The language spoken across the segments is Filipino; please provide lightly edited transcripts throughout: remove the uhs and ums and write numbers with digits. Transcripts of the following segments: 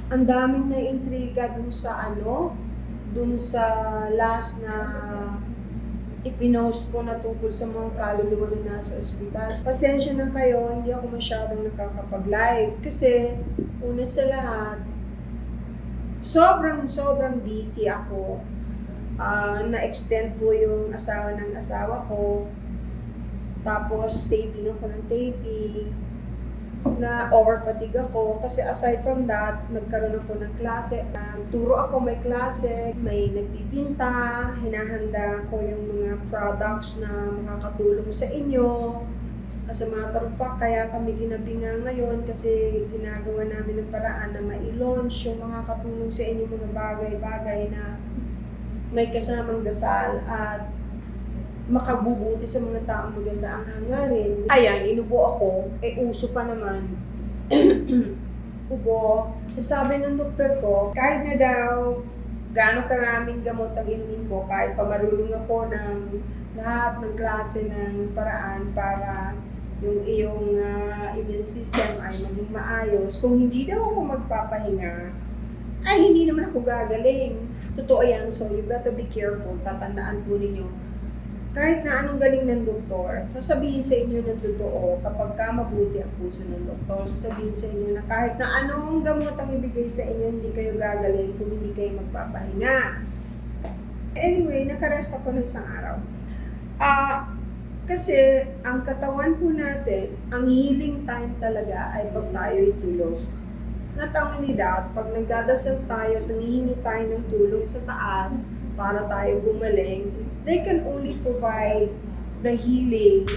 ang daming na-intriga dun sa last na ipinost ko na tungkol sa mga kaluluwa na nasa ospital. Pasensya na kayo, hindi ako masyadong nakakapag-live kasi una sa lahat, sobrang busy ako. Na-extend po yung asawa ng asawa ko. Tapos taping ako ng taping. Na over-fatigue ako kasi aside from that, nagkaroon ako ng klase. Turo ako, may klase, may nagpipinta, hinahanda ko yung mga products na makakatulong sa inyo. As a matter of fact, kaya kami ginabinga ngayon kasi ginagawa namin ng paraan na ma-launch yung makakatulong sa inyo mga bagay-bagay na may kasamang dasal at makabubuti sa mga taong maganda ang hangarin. Ayan, inubo ako, uso pa naman. Ubo. Sabi ng doktor ko, kahit na daw gaano karaming gamot ang inumin ko, kahit pa marunong ako ng lahat ng klase ng paraan para yung iyong immune system ay maging maayos, kung hindi daw ako magpapahinga, ay hindi naman ako gagaling. Totoo yan, so you better be careful. Tatandaan po ninyo, kahit na anong galing ng doktor, sasabihin sa inyo ng totoo kapag ka mabuti ang puso ng doktor, sasabihin sa inyo na kahit na anong gamot ang ibigay sa inyo, hindi kayo gagaling kung hindi kayo magpapahinga. Anyway, nakarest ako ng isang araw. Kasi ang katawan po natin, ang healing time talaga ay pag tayo'y tulog. Not only that, pag nagdadasal tayo at nangihingi tayo ng tulong sa taas para tayo gumaling, they can only provide the healing.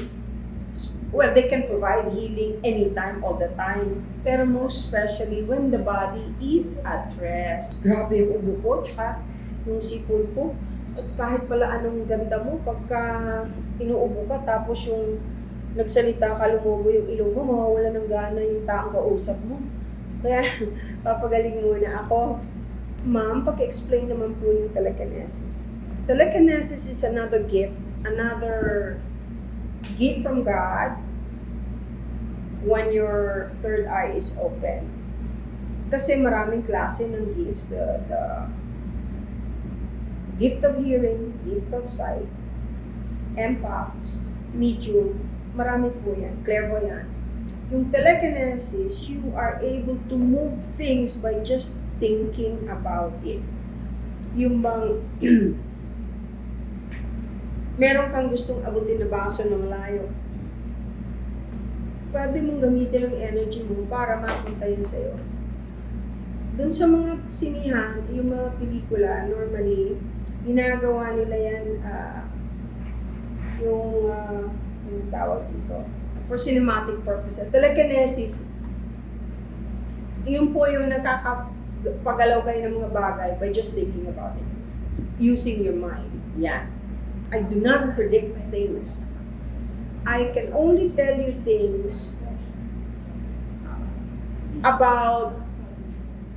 Well, they can provide healing anytime, all the time. Pero most especially when the body is at rest. Grabe yung ubo ko, tsaka yung sipon ko. At kahit pala anong ganda mo, pagka inuubo ka, tapos yung nagsalita ka, lumubo yung ilong mo, mawawala ng gana yung taong kausap mo. Kaya, papagaling muna ako. Ma'am, paki-explain naman po yung telekinesis. Telekinesis is another gift from God when your third eye is open. Kasi maraming klase ng gifts. The gift of hearing, gift of sight, empaths, medium, marami po yan, clairvoyant. Yung telekinesis, you are able to move things by just thinking about it. Yung bang meron kang gustong abutin na baso ng malayo, pwede mong gamitin ang energy mo para mapunta yun sa'yo. Doon sa mga sinihan, yung mga pelikula, normally, ginagawa nila yan, yung tawag dito, for cinematic purposes. Telekinesis, yun po yung nakakapagalaw kayo ng mga bagay by just thinking about it. Using your mind. Yeah. I do not predict things. I can only tell you things about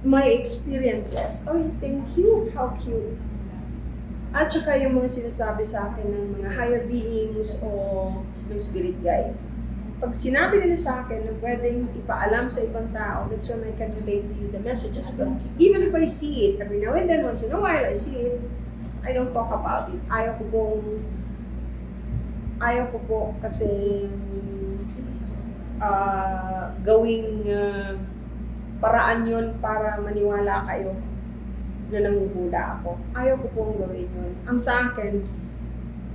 my experiences. Oh, thank you. How cute. At saka yung mga sinasabi sa akin ng mga higher beings o ng spirit guides. Pag sinabi nila sa akin na pwedeng ipaalam sa ibang tao, that's when I can relate to you the messages. But even if I see it, every now and then, once in a while, I see it, I don't talk about it. Ayaw ko po kasi gawing paraan yun para maniwala kayo na nanguhula ako. Ayaw ko pong gawin yun. Ang sa akin,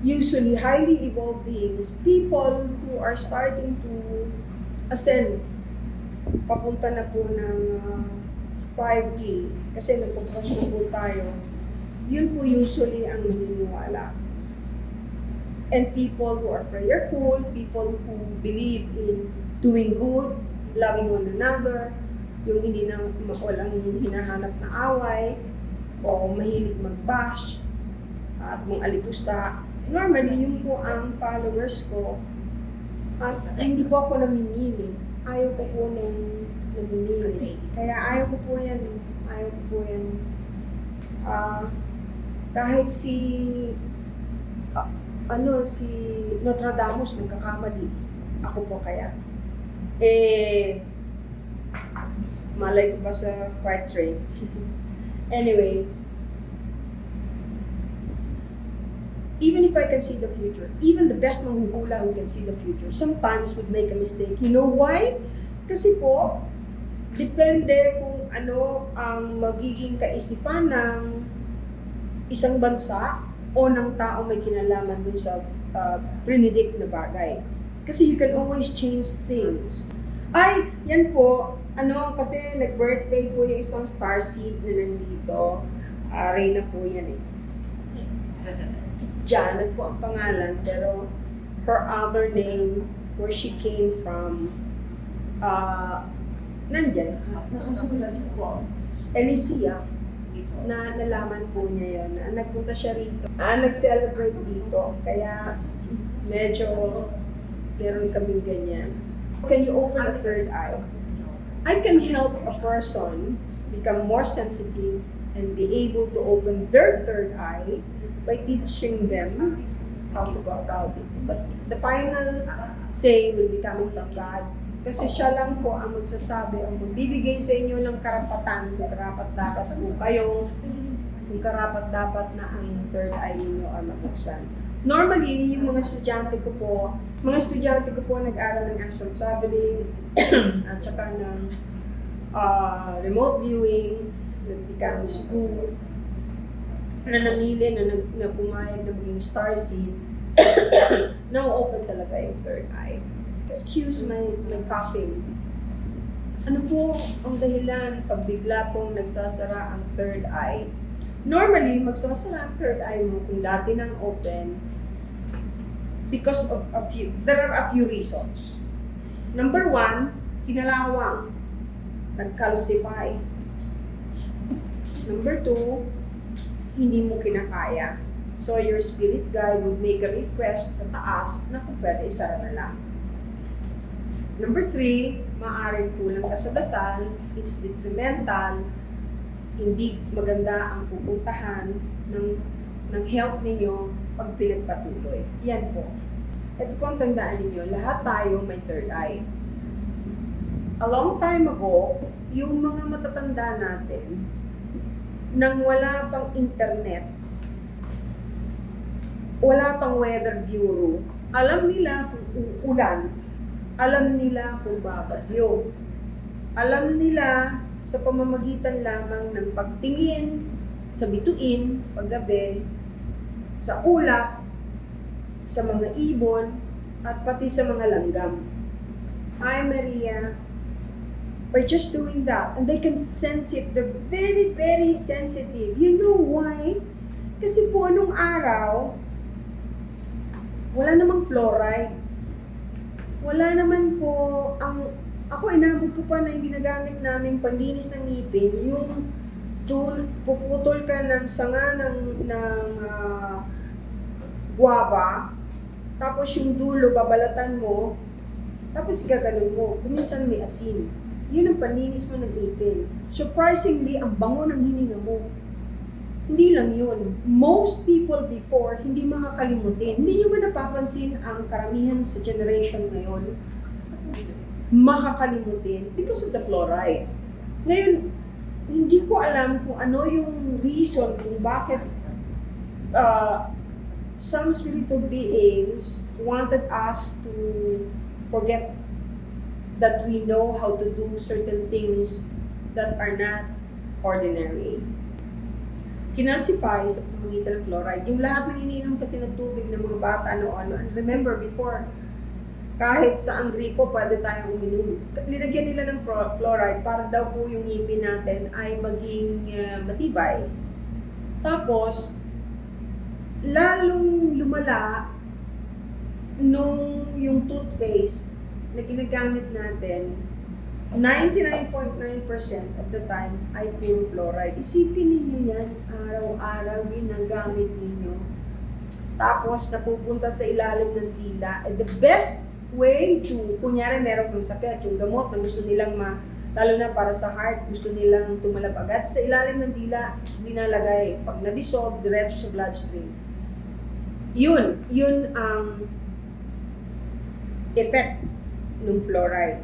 usually highly evolved beings, people who are starting to ascend, papunta na po ng 5D, kasi nagpupunta po tayo, yun po usually ang maniniwala. And people who are prayerful, people who believe in doing good, loving one another, yung hindi na walang hinahanap na away, o mahilig mag-bash, at mga alipusta. Normally, yun po ang followers ko. At hindi po ako namimili. Ayaw ko po nang namimili. Kaya ayaw ko po yan. Kahit si Nostradamus nagkakamali. Ako po kaya. Malay ko ba sa quatrain? Anyway, even if I can see the future, even the best manghuhula who can see the future, sometimes would make a mistake. You know why? Kasi po, depende kung ano ang magiging kaisipan ng isang bansa o ng tao may kinalaman dun sa predict na bagay. Kasi you can always change things. Ay, yan po, kasi nag-birthday po yung isang starseed na nandito. Reyna po yan eh. Janet po ang pangalan, pero her other name, where she came from, nandyan. Nakasulat po. Elysia. Na nalaman po niya yun. Nagpunta siya rito. Nag-celebrate dito. Kaya medyo meron kaming ganyan. Can you open a third eye? I can help a person become more sensitive and be able to open their third eye by teaching them how to go about it. But the final say will be coming from God. Kasi siya lang po ang magsasabi, ang magbibigay sa inyo ng karapatan kung karapat-dapat po kayo, kung karapat-dapat na ang third eye ninyo ay mabuksan. Normally, yung mga estudyante ko po nag-aral ng astral traveling at saka ng remote viewing, nag-become school, na namili, na pumayag na maging starseed, na-open talaga yung third eye. Excuse my coughing. Ano po ang dahilan pag bigla pong nagsasara ang third eye? Normally, magsasara ang third eye mo kung dati nang open because of there are a few reasons. Number one, kinalawang, nag-calcify. Number two, hindi mo kinakaya. So your spirit guide would make a request sa taas na kung pwede isara na lang. Number three, maaaring kulang ka sa dasal, it's detrimental, hindi maganda ang pupuntahan ng health ninyo pag pinagpatuloy. Yan po. Ito po ang tandaan ninyo, lahat tayo may third eye. A long time ago, yung mga matatanda natin, nang wala pang internet, wala pang weather bureau, alam nila kung uulan, alam nila kung babagyo, alam nila sa pamamagitan lamang ng pagtingin sa bituin paggabi, sa ulap, sa mga ibon, at pati sa mga langgam. Hi Maria, by just doing that, and they can sense it. They're very, very sensitive. You know why? Kasi po anong araw, wala namang fluoride. Wala naman po, ako inabot ko pa na yung ginagamit namin panlinis ng ngipin, yung tool, puputol ka ng sanga ng guava, tapos yung dulo, babalatan mo, tapos gaganon mo. Kuminsan may asin. Yun ang panlinis mo ng ipin. Surprisingly, ang bango ng hininga mo. Hindi lang yun. Most people before, hindi makakalimutin. Hindi nyo ba napapansin ang karamihan sa generation ngayon? Makakalimutin because of the fluoride. Ngayon, hindi ko alam kung ano yung reason kung bakit some spiritual beings wanted us to forget that we know how to do certain things that are not ordinary. Kinalsify sa pamamagitan ng fluoride. Yung lahat ng iniinom kasi ng tubig ng mga bata noon, and remember before, kahit sa ang gripo, pwede tayong uminom. Linagyan nila ng fluoride para daw po yung ngipin natin ay maging matibay. Tapos, lalong lumala nung yung toothpaste na ginagamit natin, 99.9% of the time ay pure fluoride. Isipin ninyo yan, araw-araw ginagamit ninyo. Tapos napupunta sa ilalim ng dila. And the best way to, kunyari meron kang sakit, yung gamot na gusto nilang lalo na para sa heart, gusto nilang tumalab agad, sa ilalim ng dila, linalagay. Pag na-dissolve, diretso sa bloodstream. Yun ang effect ng fluoride.